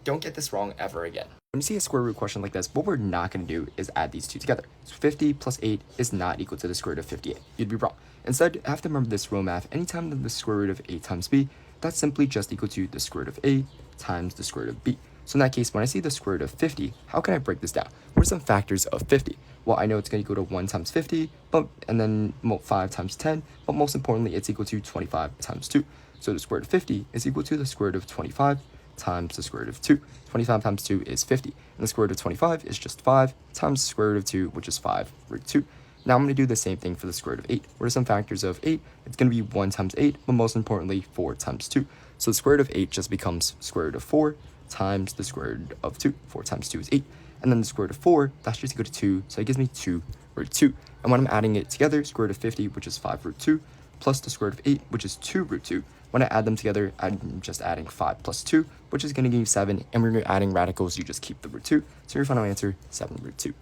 don't get this wrong ever again. When you see a square root question like this, what we're not going to do is add these two together. So 50 plus 8 is not equal to the square root of 58. You'd be wrong. Instead, I have to remember this row math. Anytime that the square root of a times b, that's simply just equal to the square root of a times the square root of b. So in that case, when I see the square root of 50, how can I break this down? What are some factors of 50? Well, I know it's going to equal to 1 times 50, and then 5 times 10, but most importantly, it's equal to 25 times 2. So the square root of 50 is equal to the square root of 25 times the square root of 2. 25 times 2 is 50, and the square root of 25 is just 5 times the square root of 2, which is 5 root 2. Now I'm going to do the same thing for the square root of 8. What are some factors of 8? It's going to be 1 times 8, but most importantly, 4 times 2. So the square root of 8 just becomes square root of 4 times the square root of 2. 4 times 2 is 8. And then the square root of 4, that's just equal to 2, so it gives me 2 root 2. And when I'm adding it together, square root of 50, which is 5 root 2, plus the square root of 8, which is 2 root 2. When I add them together, I'm just adding 5 plus 2, which is going to give you 7. And when you're adding radicals, you just keep the root 2. So your final answer, 7 root 2.